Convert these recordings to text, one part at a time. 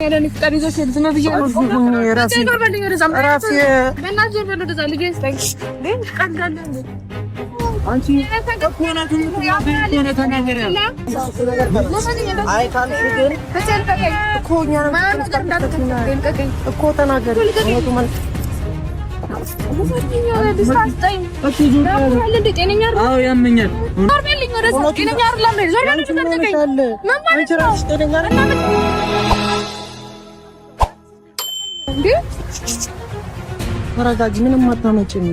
أنا نفترض إذا شيء زمان بيجي راسي ليه قال أنتي أكون أنا تناغري أي كان شيء أكون يا ما نقدر أكون تناغري ተረጋጊ ምንም አታመጭም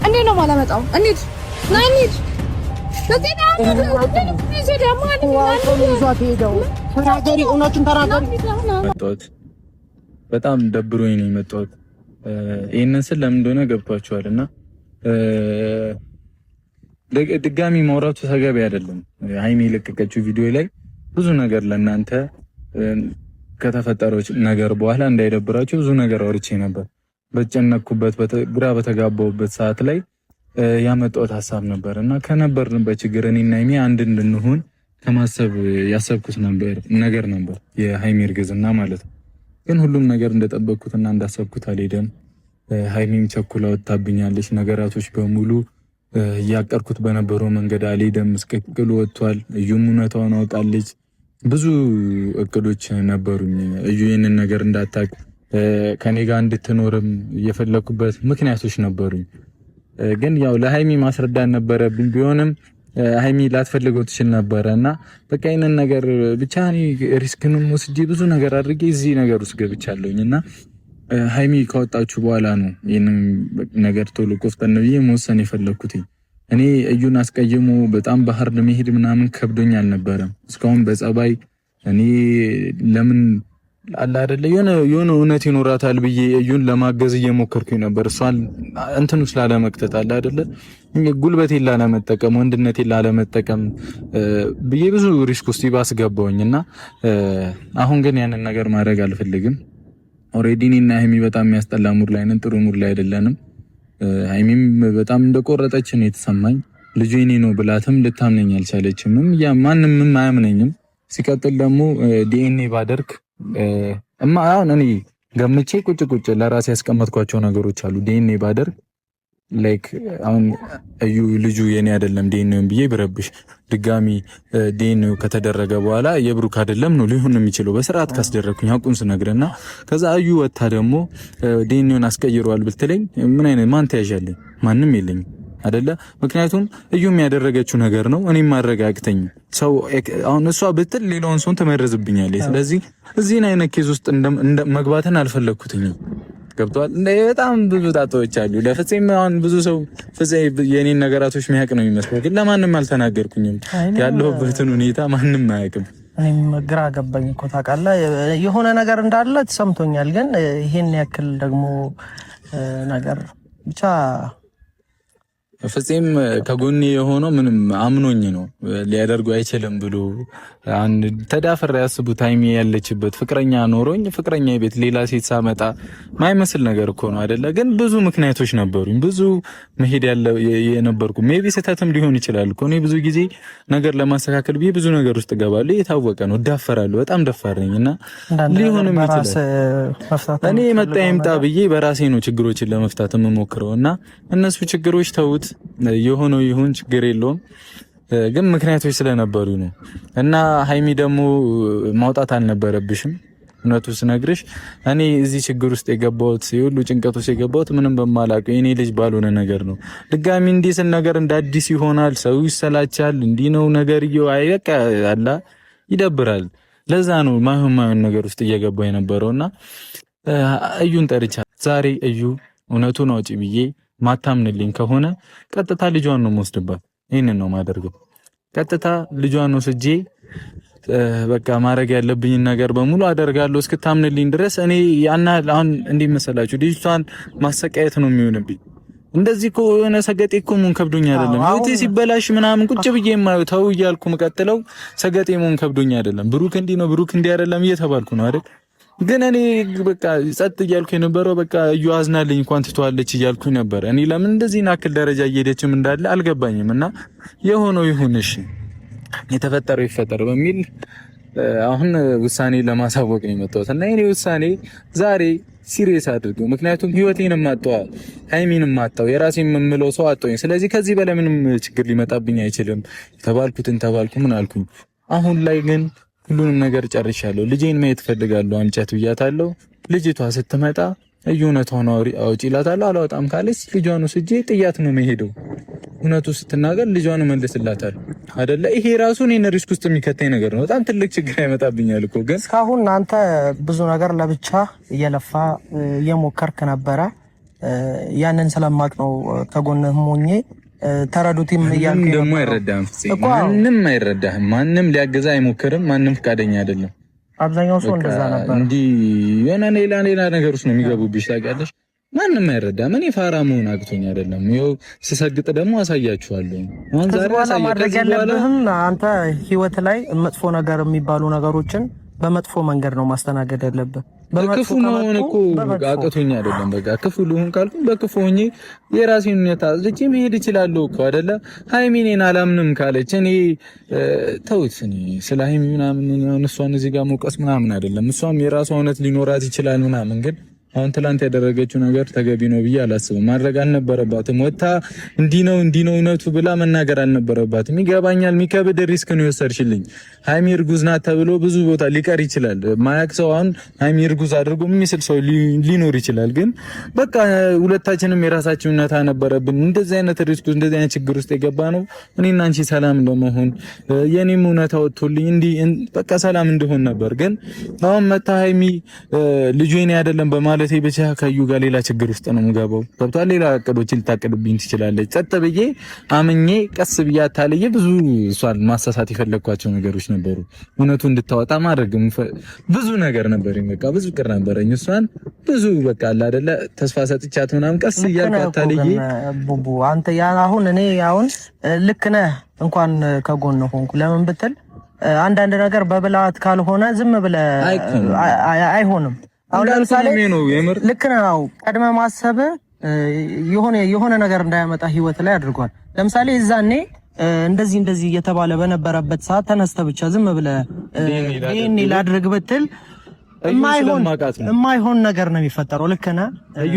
እንዴ ነው ማላመጣው እንዴት ናይኒት ተናገሪ እውነቱን ተናገሪ በጣም ደብሮኝ ነው የመጣሁት ይሄንን ስል ለምን እንደሆነ ገብቷችኋልና ድጋሚ ማውራቱ ተገቢ አይደለም ሃይሚ ለቀቀችው ቪዲዮ ላይ ብዙ ነገር ለእናንተ ከተፈጠረው ነገር በኋላ እንዳይደብራችሁ ብዙ ነገር አውርቼ ነበር በጨነኩበት ግራ በተጋባውበት ሰዓት ላይ ያመጣሁት ሐሳብ ነበርና ከነበርንበት ችግር እኔና ሃይሚ አንድ እንድንሆን ከማሰብ ያሰብኩት ነገር ነበር የሃይሚ እርግዝና ማለት ነው ግን ሁሉም ነገር እንደጠበቅኩትና እንዳሰብኩት አልሄደም ሃይሚም ቸኩላ ወጣብኛለች ነገራቶች በሙሉ ያቀርኩት በነበረው መንገድ አልሄደም መስቀቅሉ ወጥቷል እዩም እውነታውን አውቃለች ብዙ እቅዶች ነበሩኝ እዩ ይሄንን ነገር እንዳታቅ ከኔ ጋር እንድትኖርም የፈለኩበት ምክንያቶች ነበሩኝ ግን ያው ለሃይሚ ማስረዳት ነበረብኝ ቢሆንም ሃይሚ ላትፈልገው ትችል ነበርና በቃ ይሄንን ነገር ብቻ እኔ ሪስክንም ወስጄ ብዙ ነገር አድርጌ እዚህ ነገር ውስጥ ገብቻለሁኝና ሃይሚ ከወጣችሁ በኋላ ነው ይሄንን ነገር ቶሎ ቆፍጠን ነው መወሰን የፈለኩት እኔ እዩን አስቀይሞ በጣም ባህር ለመሄድ ምናምን ከብዶኝ አልነበረም እስካሁን በጸባይ እኔ ለምን አላ አይደለ የሆነ እውነት ይኖራታል ብዬ እዩን ለማገዝ እየሞከርኩኝ ነበር እሷን እንትኑ ስላለመክተት አላ አይደለ ጉልበቴን ላለመጠቀም ወንድነቴን ላለመጠቀም ብዬ ብዙ ሪስክ ውስጥ ባስገባውኝና አሁን ግን ያንን ነገር ማድረግ አልፈልግም ኦሬዲ እኔና ሃይሚ በጣም የሚያስጠላ ሙድ ላይ ነን ጥሩ ሙድ ላይ አይደለንም ሃይሚም በጣም እንደቆረጠች ነው የተሰማኝ ልጁ የኔ ነው ብላትም ልታምነኝ አልቻለችም ያ ማንንም አያምነኝም ሲቀጥል ደግሞ ዲኤንኤ ባደርክ አሁን እኔ ገምቼ ቁጭ ለራሴ ያስቀመጥኳቸው ነገሮች አሉ ዲኤንኤ ባደርክ ላይክ አሁን እዩ ልጁ የኔ አይደለም ዲኤንኤውን ብዬ ብረብሽ ድጋሚ ዲኤንኤው ከተደረገ በኋላ የብሩክ አይደለም ነው ሊሆን የሚችለው በስርዓት ካስደረኩኝ አቁን ስነግርና ከዛ እዩ ወጣ ደግሞ ዲኤንኤውን አስቀይሯል ብትለኝ ምን አይነት ማን ተያዣለኝ ማንም የለኝም አይደለ ምክንያቱም እዩም ያደረገችው ነገር ነው እኔም ማረጋግተኝ ሰው አሁን እሷ ብትል ሌላውን ሰው ተመረዝብኛለች ስለዚህ እዚህን አይነት ኬዝ ውስጥ መግባትን አልፈለኩትኝ ገብቷል በጣም ብዙ ጣጣዎች አሉ ለፍፄም አሁን ብዙ ሰው ፍፄ የኔን ነገራቶች የሚያውቅ ነው የሚመስለው ግን ለማንም አልተናገርኩኝም ያለሁበትን ሁኔታ ማንም አያውቅም እኔም ግራ ገባኝ እኮ ታውቃለህ የሆነ ነገር እንዳለ ተሰምቶኛል ግን ይሄን ያክል ደግሞ ነገር ብቻ ፍፄም ከጎኔ የሆነው ምንም አምኖኝ ነው ሊያደርጉ አይችልም ብሎ አንድ ተዳፈረ ያስቡት ሃይሚ ያለችበት ፍቅረኛ ኖሮኝ ፍቅረኛ ቤት ሌላ ሴት ሳመጣ ማይመስል ነገር እኮ ነው አይደለ ግን ብዙ ምክንያቶች ነበሩኝ ብዙ መሄድ ያለው የነበርኩ ሜቢ ስህተትም ሊሆን ይችላል እኮ እኔ ብዙ ጊዜ ነገር ለማስተካከል ብዙ ነገር ውስጥ ገባለሁ የታወቀ ነው ዳፈራለሁ በጣም ደፋር ነኝና ሊሆንም ይችላል እኔ መጣ ይምጣ ብዬ በራሴ ነው ችግሮችን ለመፍታት የምሞክረውና እነሱ ችግሮች ተውት የሆነው ይሁን ችግር የለውም ግን ምክንያቶች ስለነበሩ ነው እና ሃይሚ ደግሞ ማውጣት አልነበረብሽም እውነቱ ስነግርሽ እኔ እዚህ ችግር ውስጥ የገባሁት ሁሉ ጭንቀት ውስጥ የገባሁት ምንም በማላውቀው የኔ ልጅ ባልሆነ ነገር ነው ድጋሚ እንዲህ ስል ነገር እንደ አዲስ ይሆናል ሰው ይሰላቻል እንዲህ ነው ነገርየው አይበቃ አላ ይደብራል ለዛ ነው ማይሆን ነገር ውስጥ እየገባሁ የነበረውና እዩን ጠርቻ ዛሬ እዩ እውነቱን አውጪ ብዬ ማታምንልኝ ከሆነ ቀጥታ ልጇን ነው የምወስድባት ይሄንን ነው ማደርገው ቀጥታ ልጇን ነው ስጄ በቃ ማድረግ ያለብኝ ነገር በሙሉ አደርጋለሁ እስክታምንልኝ ድረስ እኔ ያና አሁን እንዲመሰላችሁ ልጅቷን ማሰቃየት ነው የሚሆንብኝ እንደዚህ እኮ የሆነ ሰገጤ እኮ ምን ከብዶኝ አይደለም ህይወቴ ሲበላሽ ምናምን ቁጭ ብዬ የማየው ተው እያልኩ መቀጥለው ሰገጤ ምን ከብዶኝ አይደለም ብሩክ እንዲህ ነው ብሩክ እንዲህ አይደለም እየተባልኩ ነው አይደል ግን እኔ በቃ ጸጥ እያልኩ የነበረው በቃ እዩ አዝናልኝ እንኳን ትተዋለች እያልኩ ነበር እኔ ለምን እንደዚህ ናክል ደረጃ እየሄደችም እንዳለ አልገባኝም እና የሆነው ይሁን እሺ የተፈጠረው ይፈጠር በሚል አሁን ውሳኔ ለማሳወቅ ነው የመጣሁት እና የኔ ውሳኔ ዛሬ ሲሪየስ አድርገው። ምክንያቱም ህይወቴንም አጣው፣ ሃይሚንም አጣው፣ የራሴን የምለው ሰው አጣውኝ። ስለዚህ ከዚህ በላይ ምንም ችግር ሊመጣብኝ አይችልም። ተባልኩትን ተባልኩ ምን አልኩኝ። አሁን ላይ ግን ሁሉንም ነገር ጨርሻለሁ። ልጄን ማየት ፈልጋለሁ፣ አምጫት ብያታለሁ። ልጅቷ ስትመጣ እዩነቷን አውጪ እላታለሁ። አላወጣም ካለች ልጇን ወስጄ ጥያት ነው መሄደው። እውነቱ ስትናገር ልጇን መልስላታል አይደለ? ይሄ ራሱ እኔን ሪስክ ውስጥ የሚከተኝ ነገር ነው። በጣም ትልቅ ችግር ያመጣብኛል እኮ። ግን እስካሁን አንተ ብዙ ነገር ለብቻ እየለፋ እየሞከርክ ነበረ። ያንን ስለማቅ ነው ከጎንህ ሆኜ ተረዱትም እያልኩ ደግሞ አይረዳህም። ማንም አይረዳህም። ማንም ሊያገዛ አይሞክርም። ማንም ፈቃደኛ አይደለም። አብዛኛው ሰው እንደዛ ነበር። እንዲ የሆነ ሌላ ነገሮች ነው የሚገቡብሽ ታውቂያለሽ። ማንም አይረዳም። እኔ ፋራ መሆን አቅቶኝ አይደለም። ይኸው ስሰግጥ ደግሞ አሳያችኋለሁ። አሁን ዛሬ ማድረግ ያለብህም አንተ ህይወት ላይ መጥፎ ነገር የሚባሉ ነገሮችን በመጥፎ መንገድ ነው ማስተናገድ ያለብህ። በክፉ መሆን እኮ አቅቶኝ አይደለም። በቃ ክፉ ልሁን ካልኩኝ በክፉ ሆኜ የራሴን ሁኔታ ልጅ መሄድ እችላለሁ እኮ አይደለ? ሃይሚኔን አላምንም ካለች እኔ ተውት። እኔ ስለ ሃይሚ ምናምን እሷን እዚህ ጋር መውቀስ ምናምን አይደለም። እሷም የራሷ እውነት ሊኖራት ይችላል ምናምን ግን አሁን ትላንት ያደረገችው ነገር ተገቢ ነው ብዬ አላስብም። ማድረግ አልነበረባትም። ወጣ እንዲህ ነው እውነቱ ብላ መናገር አልነበረባትም። ይገባኛል፣ የሚከብድ ሪስክ ነው የወሰድሽልኝ። ሃይሚ እርጉዝ ናት ተብሎ ብዙ ቦታ ሊቀር ይችላል። ማያቅ ሰው አሁን ሃይሚ እርጉዝ አድርጎ የሚስል ሰው ሊኖር ይችላል። ግን በቃ ሁለታችንም የራሳችን እውነታ ነበረብን። እንደዚህ አይነት ሪስክ እንደዚህ አይነት ችግር ውስጥ የገባ ነው እኔና አንቺ ሰላም ለመሆን የኔም እውነታ ወጥቶልኝ እንዲህ በቃ ሰላም እንደሆን ነበር። ግን አሁን መታ ሃይሚ ልጁ የኔ አይደለም በማለት ብቻ ከዩ ጋር ሌላ ችግር ውስጥ ነው የምገባው። ገብቷል። ሌላ እቅዶችን ልታቅድብኝ ትችላለች። ጸጥ ብዬ አምኜ ቀስ ብዬ አታልዬ ብዙ እሷን ማሳሳት የፈለግኳቸው ነገሮች ነበሩ። እውነቱ እንድታወጣ ማድረግ ብዙ ነገር ነበረኝ። በቃ ብዙ ቅር ነበረኝ። እሷን ብዙ በቃ አለ አይደለ ተስፋ ሰጥቻት ምናምን ቀስ እያልኩ አታልዬ ቡቡ አንተ አሁን እኔ አሁን ልክ ነህ እንኳን ከጎን ሆንኩ። ለምን ብትል አንዳንድ ነገር በብልሃት ካልሆነ ዝም ብለህ አይሆንም። አሁን ለምሳሌ ልክ ነው ቀድመ ማሰብ የሆነ ነገር እንዳያመጣ ህይወት ላይ አድርጓል። ለምሳሌ እዛኔ እንደዚህ እየተባለ በነበረበት ሰዓት ተነስተ ብቻ ዝም ብለህ ዲኤንኤ ላድርግ ብትል የማይሆን ነገር ነው የሚፈጠረው። ልክ ነህ።